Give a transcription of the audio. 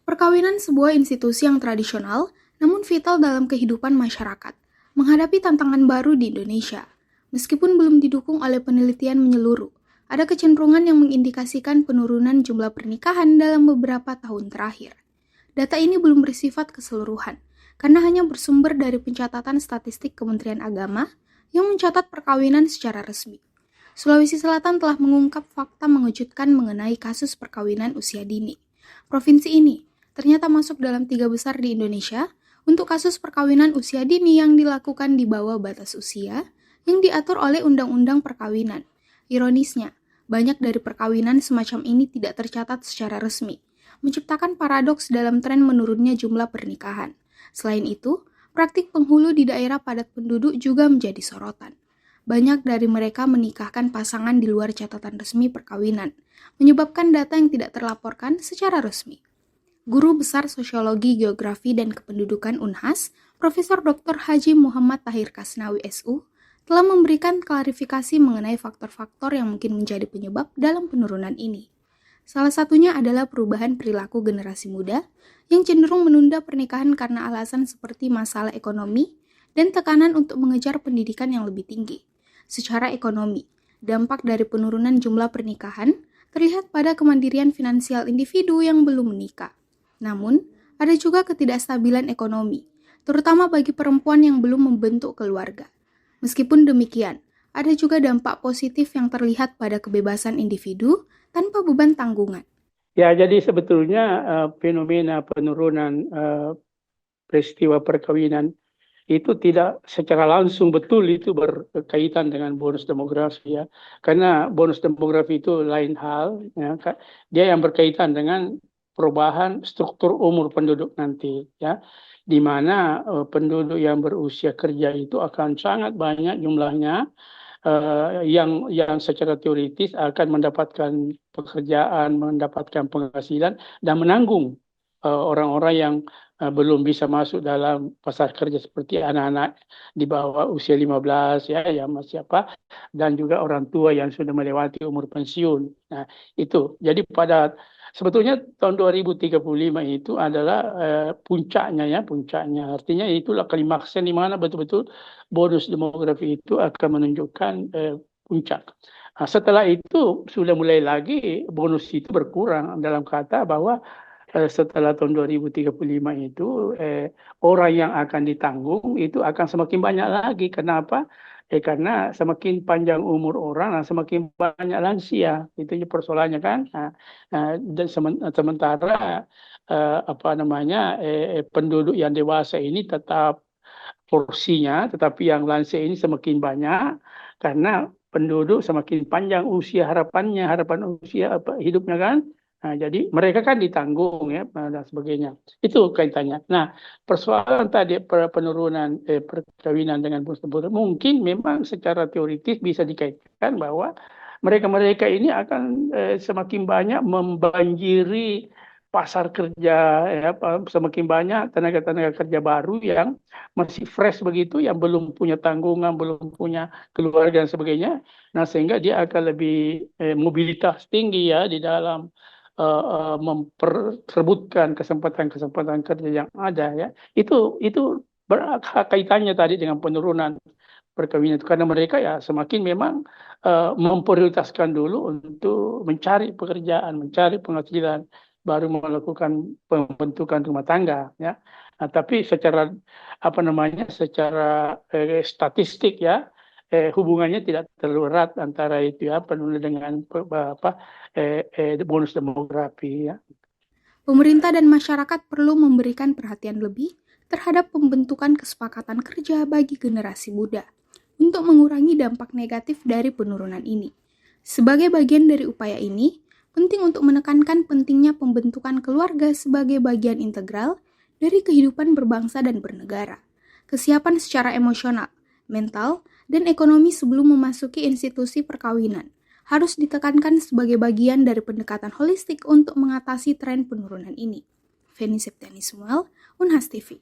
Perkawinan sebuah institusi yang tradisional, namun vital dalam kehidupan masyarakat, menghadapi tantangan baru di Indonesia. Meskipun belum didukung oleh penelitian menyeluruh, ada kecenderungan yang mengindikasikan penurunan jumlah pernikahan dalam beberapa tahun terakhir. Data ini belum bersifat keseluruhan, karena hanya bersumber dari pencatatan statistik Kementerian Agama yang mencatat perkawinan secara resmi. Sulawesi Selatan telah mengungkap fakta mengejutkan mengenai kasus perkawinan usia dini. Provinsi ini ternyata masuk dalam 3 besar di Indonesia untuk kasus perkawinan usia dini yang dilakukan di bawah batas usia yang diatur oleh Undang-Undang Perkawinan. Ironisnya, banyak dari perkawinan semacam ini tidak tercatat secara resmi, menciptakan paradoks dalam tren menurunnya jumlah pernikahan. Selain itu, praktik penghulu di daerah padat penduduk juga menjadi sorotan. Banyak dari mereka menikahkan pasangan di luar catatan resmi perkawinan, menyebabkan data yang tidak terlaporkan secara resmi. Guru Besar Sosiologi, Geografi, dan Kependudukan Unhas, Profesor Dr. Haji Muhammad Tahir Kasnawi SU, telah memberikan klarifikasi mengenai faktor-faktor yang mungkin menjadi penyebab dalam penurunan ini. Salah satunya adalah perubahan perilaku generasi muda yang cenderung menunda pernikahan karena alasan seperti masalah ekonomi dan tekanan untuk mengejar pendidikan yang lebih tinggi. Secara ekonomi, dampak dari penurunan jumlah pernikahan terlihat pada kemandirian finansial individu yang belum menikah. Namun, ada juga ketidakstabilan ekonomi, terutama bagi perempuan yang belum membentuk keluarga. Meskipun demikian, ada juga dampak positif yang terlihat pada kebebasan individu tanpa beban tanggungan. Ya, jadi sebetulnya fenomena penurunan peristiwa perkawinan itu tidak secara langsung betul itu berkaitan dengan bonus demografi ya. Karena bonus demografi itu lain hal ya. Dia yang berkaitan dengan perubahan struktur umur penduduk nanti ya, di mana penduduk yang berusia kerja itu akan sangat banyak jumlahnya, yang secara teoritis akan mendapatkan pekerjaan, mendapatkan penghasilan dan menanggung orang-orang yang belum bisa masuk dalam pasar kerja seperti anak-anak di bawah usia 15 ya, yang masih dan juga orang tua yang sudah melewati umur pensiun. Nah, itu. Jadi sebetulnya tahun 2035 itu adalah puncaknya ya, puncaknya. Artinya itulah klimaksnya di mana betul-betul bonus demografi itu akan menunjukkan puncak. Nah, setelah itu sudah mulai lagi bonus itu berkurang, dalam kata bahwa setelah tahun 2035 itu orang yang akan ditanggung itu akan semakin banyak lagi. Kenapa? Karena semakin panjang umur orang, semakin banyak lansia. Itu persoalannya kan. Dan sementara penduduk yang dewasa ini tetap porsinya, tetapi yang lansia ini semakin banyak karena penduduk semakin panjang usia harapan usia hidupnya kan. Nah, jadi mereka kan ditanggung ya dan sebagainya. Itu kaitannya. Nah, persoalan tadi penurunan perkawinan dengan bonus demografi mungkin memang secara teoritis bisa dikaitkan bahwa mereka-mereka ini akan semakin banyak membanjiri pasar kerja ya, semakin banyak tenaga-tenaga kerja baru yang masih fresh begitu, yang belum punya tanggungan, belum punya keluarga dan sebagainya. Nah, sehingga dia akan lebih mobilitas tinggi ya di dalam memperebutkan kesempatan-kesempatan kerja yang ada ya. Itu kaitannya tadi dengan penurunan perkawinan itu, karena mereka ya semakin memang memprioritaskan dulu untuk mencari pekerjaan, mencari penghasilan, baru melakukan pembentukan rumah tangga ya. Nah, tapi secara secara statistik ya, hubungannya tidak terlalu erat antara itu ya, penurunan dengan bonus demografi ya. Pemerintah dan masyarakat perlu memberikan perhatian lebih terhadap pembentukan kesepakatan kerja bagi generasi muda untuk mengurangi dampak negatif dari penurunan ini. Sebagai bagian dari upaya ini, penting untuk menekankan pentingnya pembentukan keluarga sebagai bagian integral dari kehidupan berbangsa dan bernegara. Kesiapan secara emosional, mental, dan ekonomi sebelum memasuki institusi perkawinan harus ditekankan sebagai bagian dari pendekatan holistik untuk mengatasi tren penurunan ini. Feni Septiani Samuel, Unhas TV.